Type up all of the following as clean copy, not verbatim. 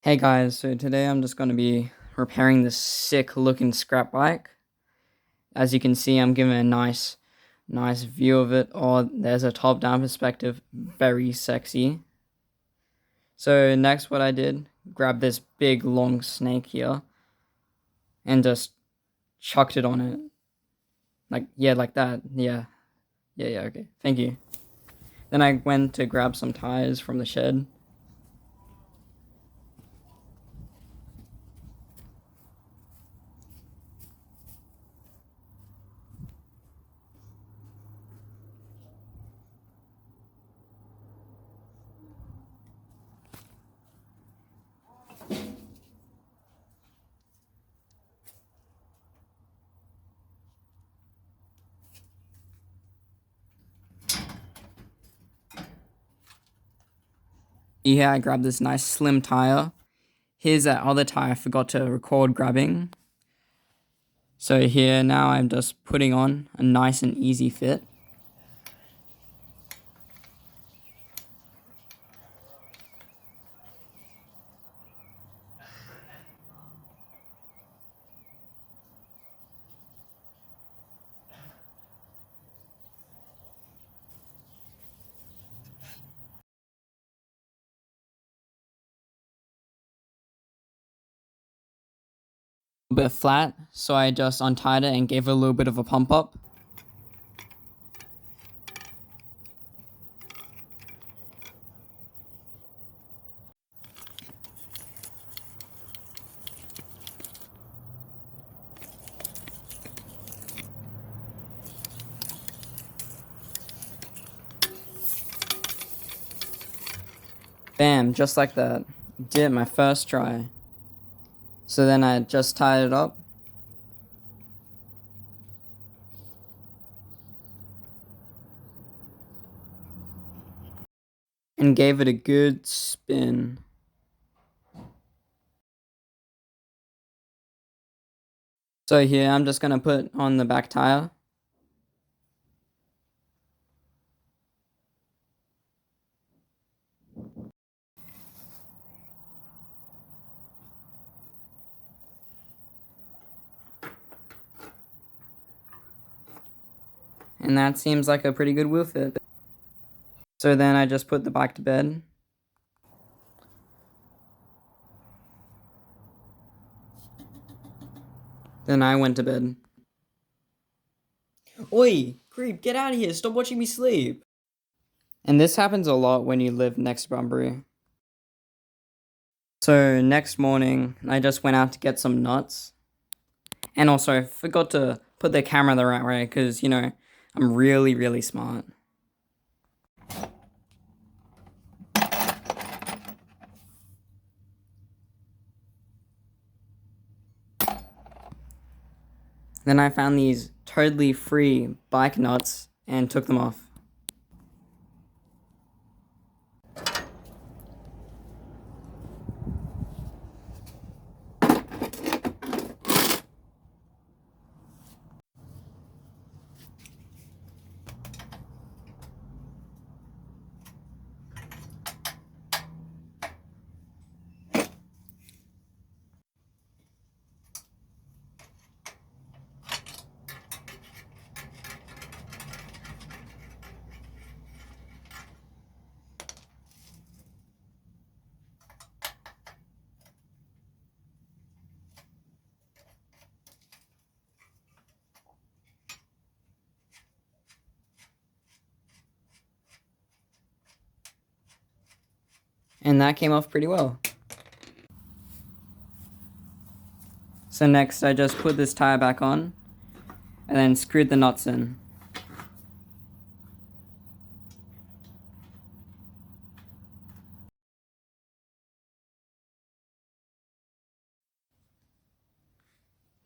Hey guys, so today I'm just going to be repairing this sick looking scrap bike. As you can see, I'm giving a nice view of it. Oh, there's a top down perspective, very sexy. So next what I did, grab this big long snake here and just chucked it on it. Like that. Yeah, okay. Thank you. Then I went to grab some tires from the shed. Here I grabbed this nice slim tire. Here's that other tire I forgot to record grabbing. So here now I'm just putting on a nice and easy fit. A bit flat, so I just untied it and gave it a little bit of a pump up. Bam, just like that. Did it my first try. So then I just tied it up. And gave it a good spin. So here I'm just gonna put on the back tire. And that seems like a pretty good wheel fit. So then I just put the bike to bed. Then I went to bed. Oi, creep, get out of here, stop watching me sleep. And this happens a lot when you live next to Bunbury. So next morning, I just went out to get some nuts. And also, I forgot to put the camera the right way because, I'm really smart. Then I found these totally free bike nuts and took them off. And that came off pretty well. So next, I just put this tire back on and then screwed the nuts in.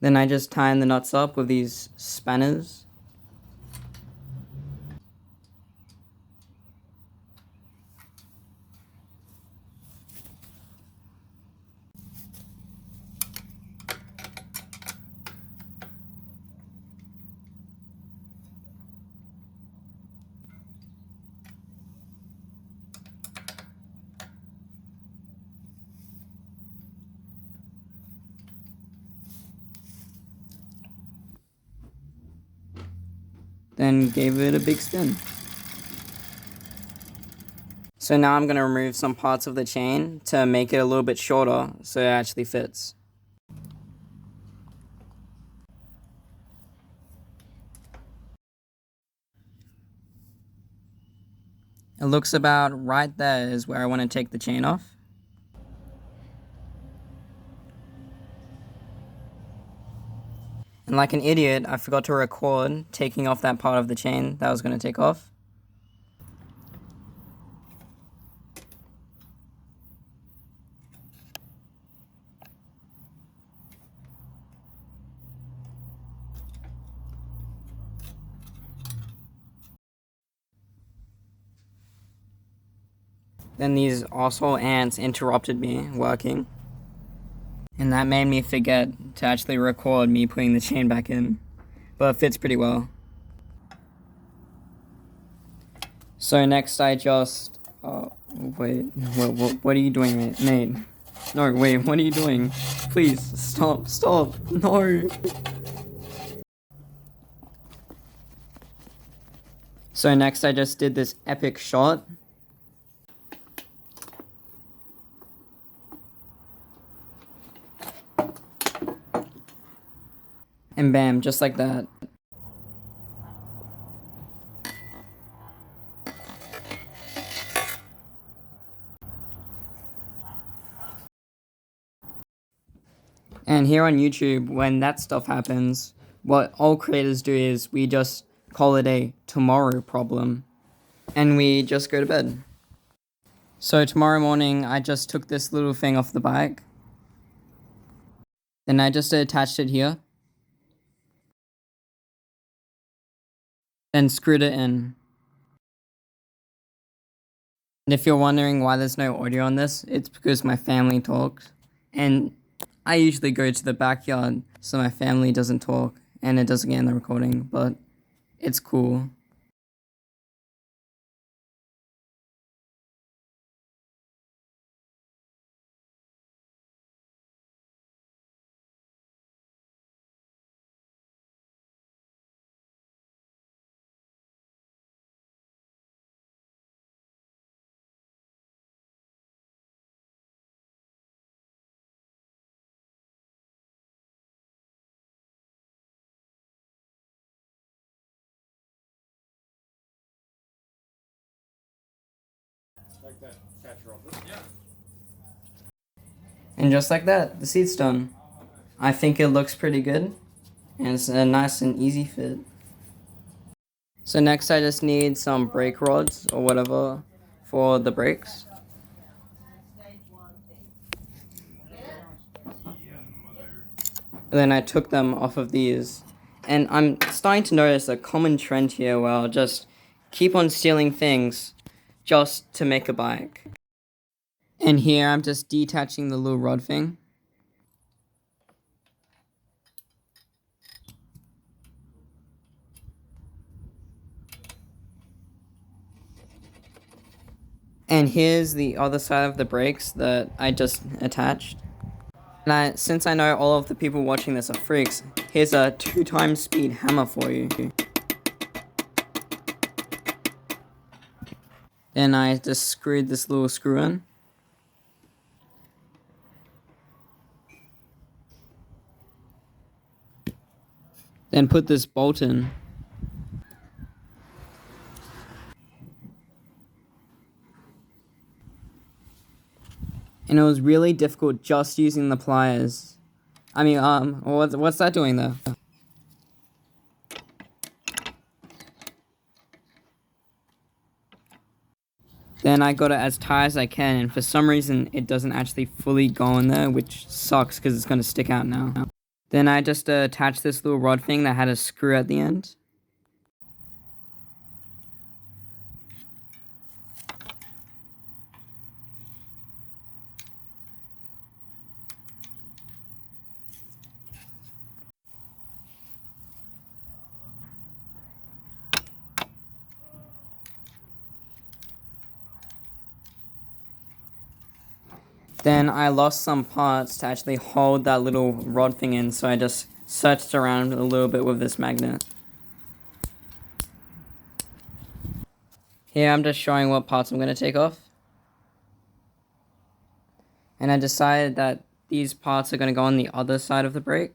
Then I just tightened the nuts up with these spanners. then gave it a big spin. So now I'm going to remove some parts of the chain to make it a little bit shorter so it actually fits. It looks about right there is where I want to take the chain off. And like an idiot, I forgot to record taking off that part of the chain that I was going to take off. Then these arsehole ants interrupted me working. And that made me forget to actually record me putting the chain back in. But it fits pretty well. So next I just... wait, what are you doing, mate? No, wait, what are you doing? Please, stop, no! So next I just did this epic shot. And bam, just like that. And here on YouTube, when that stuff happens, what all creators do is we just call it a tomorrow problem. And we just go to bed. So tomorrow morning, I just took this little thing off the bike. Then I just attached it here. Then screwed it in. And if you're wondering why there's no audio on this, it's because my family talks. And I usually go to the backyard so my family doesn't talk and it doesn't get in the recording, but it's cool. Like that catcher of it. Yeah. And just like that, the seat's done. I think it looks pretty good. And it's a nice and easy fit. So next I just need some brake rods or whatever for the brakes. And then I took them off of these. And I'm starting to notice a common trend here where I'll just keep on stealing things just to make a bike. And here I'm just detaching the little rod thing. And here's the other side of the brakes that I just attached. And since I know all of the people watching this are freaks, here's a 2x speed hammer for you. Then I just screwed this little screw in. Then put this bolt in. And it was really difficult just using the pliers. I mean, what's that doing there? Then I got it as tight as I can, and for some reason it doesn't actually fully go in there, which sucks because it's going to stick out now. Then I just attached this little rod thing that had a screw at the end. Then I lost some parts to actually hold that little rod thing in, so I just searched around a little bit with this magnet. Here I'm just showing what parts I'm going to take off. And I decided that these parts are going to go on the other side of the brake.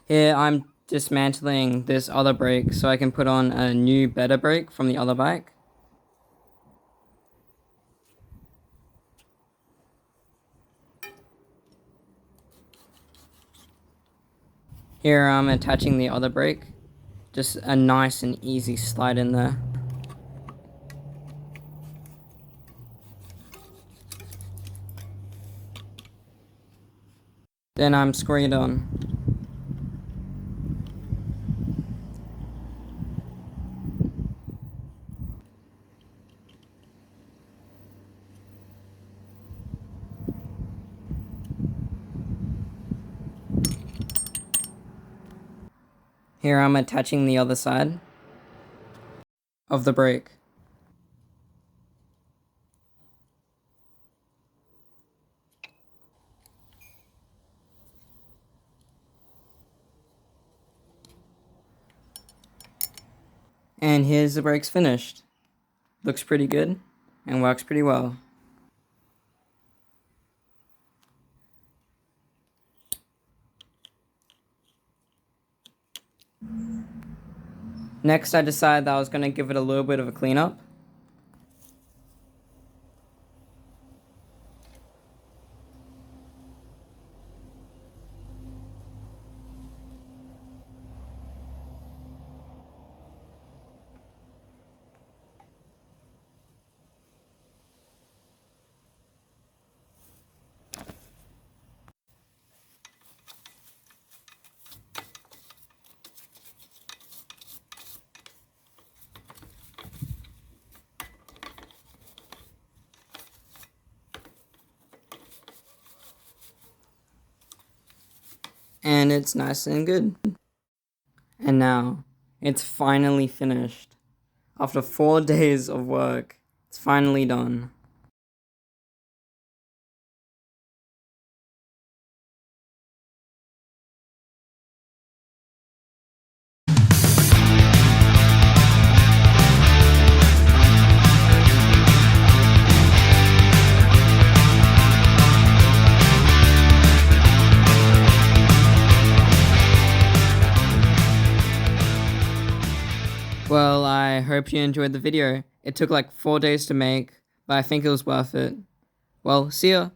Here I'm dismantling this other brake so I can put on a new, better brake from the other bike. Here I'm attaching the other brake. Just a nice and easy slide in there. Then I'm screwing it on. Here I'm attaching the other side of the brake. And here's the brakes finished. Looks pretty good and works pretty well. Next, I decided that I was going to give it a little bit of a cleanup. And it's nice and good. And now, it's finally finished. After 4 days of work, it's finally done. Well, I hope you enjoyed the video. It took like 4 days to make, but I think it was worth it. Well, see ya!